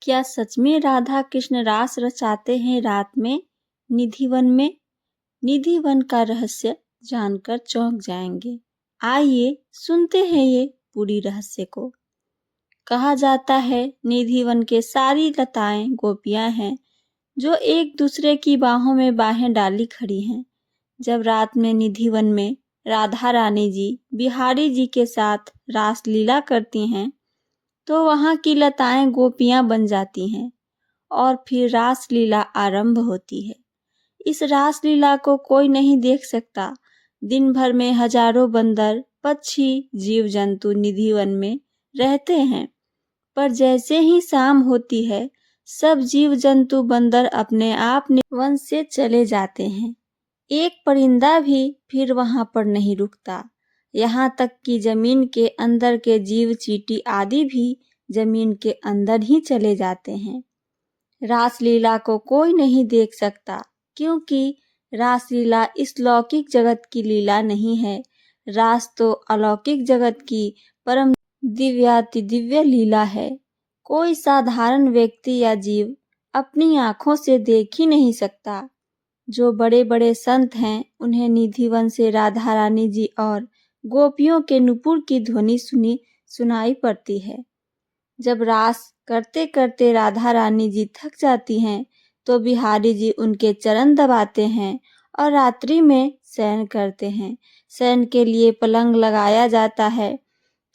क्या सच में राधा कृष्ण रास रचाते हैं रात में निधिवन में? निधिवन का रहस्य जानकर चौंक जाएंगे। आइए सुनते हैं ये पूरी रहस्य को। कहा जाता है निधिवन के सारी लताएं गोपियां हैं जो एक दूसरे की बाहों में बाहें डाली खड़ी हैं। जब रात में निधिवन में राधा रानी जी बिहारी जी के साथ रास लीला करती हैं तो वहाँ की लताएं गोपियां बन जाती हैं और फिर रास लीला आरंभ होती है। इस रास लीला को कोई नहीं देख सकता। दिन भर में हजारों बंदर, पक्षी, जीव जंतु निधिवन में रहते हैं, पर जैसे ही शाम होती है सब जीव जंतु बंदर अपने आप वन से चले जाते हैं। एक परिंदा भी फिर वहाँ पर नहीं रुकता। यहाँ तक कि जमीन के अंदर के जीव चींटी आदि भी जमीन के अंदर ही चले जाते हैं। रासलीला को कोई नहीं देख सकता क्योंकि रासलीला इस लौकिक जगत की लीला नहीं है। रास तो अलौकिक जगत की परम दिव्याति दिव्य लीला है। कोई साधारण व्यक्ति या जीव अपनी आंखों से देख ही नहीं सकता। जो बड़े बड़े संत हैं उन्हें निधिवन से राधा रानी जी और गोपियों के नुपुर की ध्वनि सुनाई पड़ती है। जब रास करते करते राधा रानी जी थक जाती हैं तो बिहारी जी उनके चरण दबाते हैं और रात्रि में शयन करते हैं। शयन के लिए पलंग लगाया जाता है।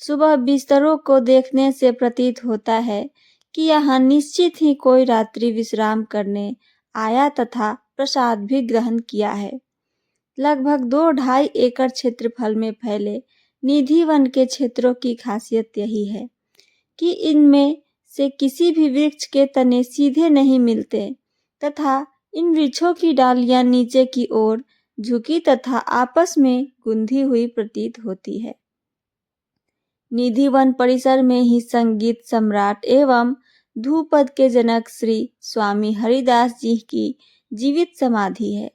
सुबह बिस्तरों को देखने से प्रतीत होता है कि यहाँ निश्चित ही कोई रात्रि विश्राम करने आया तथा प्रसाद भी ग्रहण किया है। लगभग 2-2.5 एकड़ क्षेत्रफल में फैले निधिवन के क्षेत्रों की खासियत यही है कि इनमें से किसी भी वृक्ष के तने सीधे नहीं मिलते तथा इन वृक्षों की डालियां नीचे की ओर झुकी तथा आपस में गुंधी हुई प्रतीत होती है। निधिवन परिसर में ही संगीत सम्राट एवं ध्रुपद के जनक श्री स्वामी हरिदास जी की जीवित समाधि है।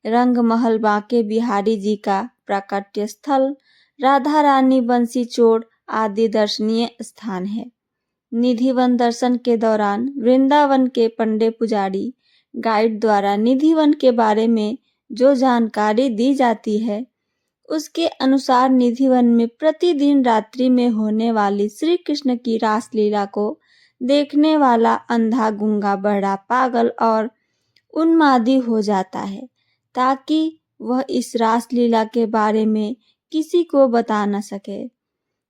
रंग महल बांके बिहारी जी का प्राकट्य स्थल, राधा रानी बंसी चोड़ आदि दर्शनीय स्थान है। निधिवन दर्शन के दौरान वृंदावन के पंडे पुजारी गाइड द्वारा निधिवन के बारे में जो जानकारी दी जाती है उसके अनुसार निधिवन में प्रतिदिन रात्रि में होने वाली श्री कृष्ण की रासलीला को देखने वाला अंधा, गूंगा, बहरा, पागल और उन्मादी हो जाता है ताकि वह इस रासलीला के बारे में किसी को बता न सके।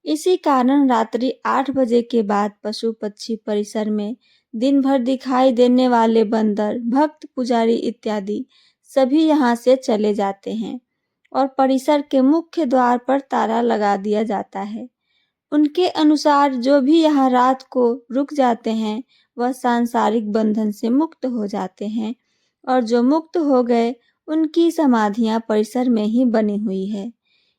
इसी कारण रात्रि 8 बजे के बाद पशु पक्षी परिसर में दिन भर दिखाई देने वाले बंदर, भक्त, पुजारी इत्यादि सभी यहाँ से चले जाते हैं और परिसर के मुख्य द्वार पर ताला लगा दिया जाता है। उनके अनुसार जो भी यहाँ रात को रुक जाते हैं वह सांसारिक बंधन से मुक्त हो जाते हैं और जो मुक्त हो गए उनकी समाधियां परिसर में ही बनी हुई है।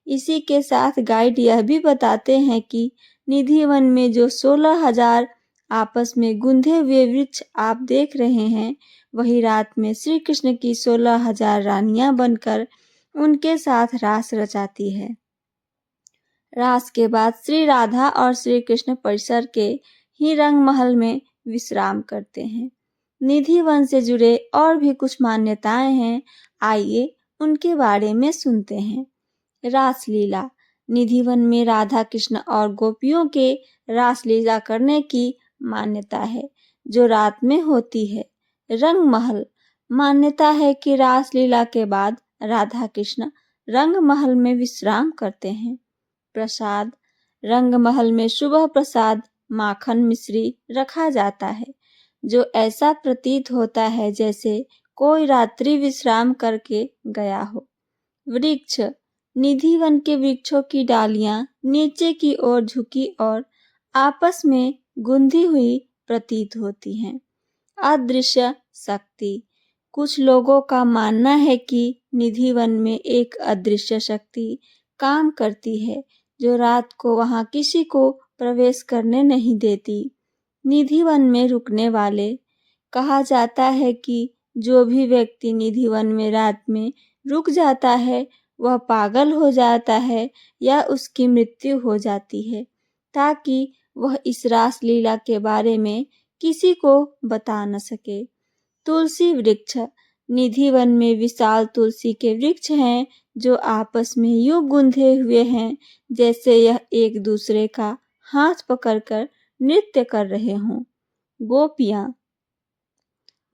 इसी के साथ गाइड यह भी बताते हैं कि निधिवन में जो 16,000 आपस में गुंधे हुए वृक्ष आप देख रहे हैं वही रात में श्री कृष्ण की 16,000 रानियां बनकर उनके साथ रास रचाती है। रास के बाद श्री राधा और श्री कृष्ण परिसर के ही रंग महल में विश्राम करते हैं। निधिवन से जुड़े और भी कुछ मान्यताएं हैं, आइए उनके बारे में सुनते हैं। रासलीला। निधिवन में राधा कृष्ण और गोपियों के रासलीला करने की मान्यता है जो रात में होती है। रंग महल। मान्यता है कि रासलीला के बाद राधा कृष्ण रंग महल में विश्राम करते हैं। प्रसाद। रंग महल में सुबह प्रसाद माखन मिश्री रखा जाता है जो ऐसा प्रतीत होता है जैसे कोई रात्रि विश्राम करके गया हो। वृक्ष। निधिवन के वृक्षों की डालियां नीचे की ओर झुकी और आपस में गुंधी हुई प्रतीत होती हैं। अदृश्य शक्ति। कुछ लोगों का मानना है कि निधिवन में एक अदृश्य शक्ति काम करती है जो रात को वहां किसी को प्रवेश करने नहीं देती। निधिवन में रुकने वाले। कहा जाता है कि जो भी व्यक्ति निधिवन में रात में रुक जाता है वह पागल हो जाता है या उसकी मृत्यु हो जाती है ताकि वह इस रासलीला के बारे में किसी को बता न सके। तुलसी वृक्ष। निधि वन में विशाल तुलसी के वृक्ष हैं जो आपस में यूं गुंथे हुए हैं जैसे यह एक दूसरे का हाथ पकड़कर नृत्य कर रहे हों। गोपियां।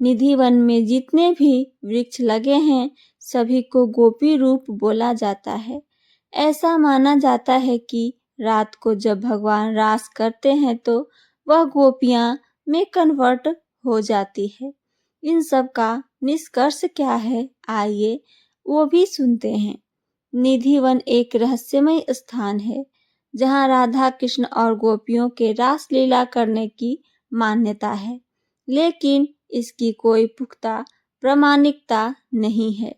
निधि वन में जितने भी वृक्ष लगे हैं सभी को गोपी रूप बोला जाता है। ऐसा माना जाता है कि रात को जब भगवान रास करते हैं तो वह गोपियां में कन्वर्ट हो जाती है। इन सब का निष्कर्ष क्या है, आइए वो भी सुनते हैं। निधि वन एक रहस्यमय स्थान है जहाँ राधा कृष्ण और गोपियों के रास लीला करने की मान्यता है, लेकिन इसकी कोई पुख्ता प्रामाणिकता नहीं है।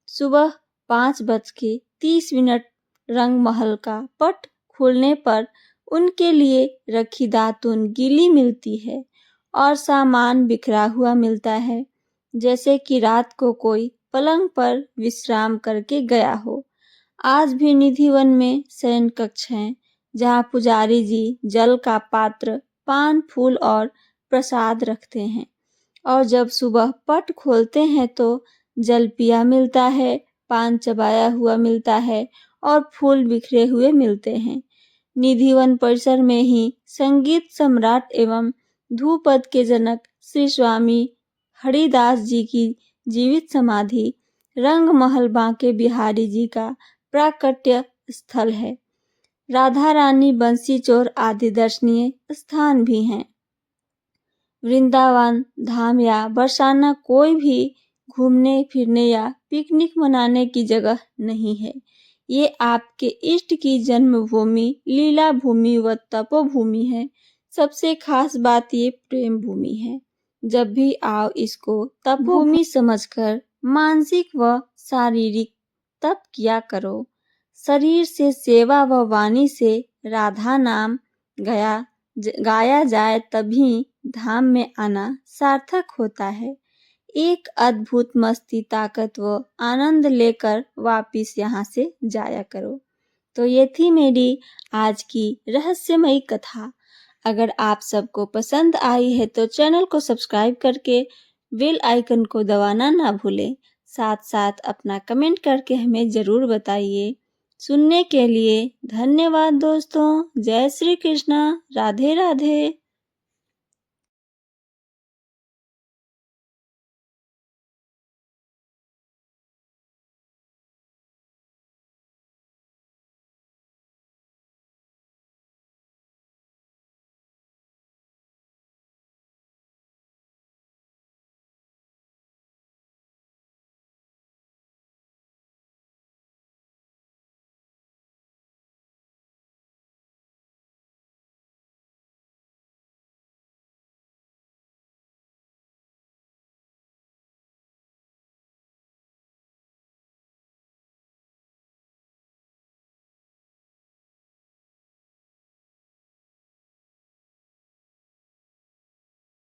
सुबह 5:30 रंगमहल का पट खुलने पर उनके लिए रखी दातुन गीली मिलती है और सामान बिखरा हुआ मिलता है, जैसे कि रात को कोई पलंग पर विश्राम करके गया हो। आज भी निधि वन में शयन कक्ष हैं जहाँ पुजारी जी जल का पात्र, पान, फूल और प्रसाद रखते हैं और जब सुबह पट खोलते हैं तो जल पिया मिलता है, पान चबाया हुआ मिलता है और फूल बिखरे हुए मिलते हैं। निधि वन परिसर में ही संगीत सम्राट एवं ध्रुपद के जनक श्री स्वामी हरिदास जी की जीवित समाधि, रंगमहल बांके बिहारी जी का प्राकट्य स्थल है। राधा रानी, बंसी चोर आदि दर्शनीय स्थान भी हैं। वृंदावन धाम या बरसाना कोई भी घूमने फिरने या पिकनिक मनाने की जगह नहीं है। ये आपके इष्ट की जन्मभूमि, लीला भूमि व तपोभूमि है। सबसे खास बात ये प्रेम भूमि है। जब भी आओ इसको तपोभूमि समझकर मानसिक व शारीरिक तप किया करो। शरीर से सेवा व वाणी से राधा नाम गाया जाए तभी धाम में आना सार्थक होता है। एक अद्भुत मस्ती, ताकत व आनंद लेकर वापिस यहाँ से जाया करो। तो ये थी मेरी आज की रहस्यमयी कथा। अगर आप सबको पसंद आई है तो चैनल को सब्सक्राइब करके बेल आइकन को दबाना ना भूलें। साथ साथ अपना कमेंट करके हमें ज़रूर बताइए। सुनने के लिए धन्यवाद दोस्तों। जय श्री कृष्णा। राधे राधे।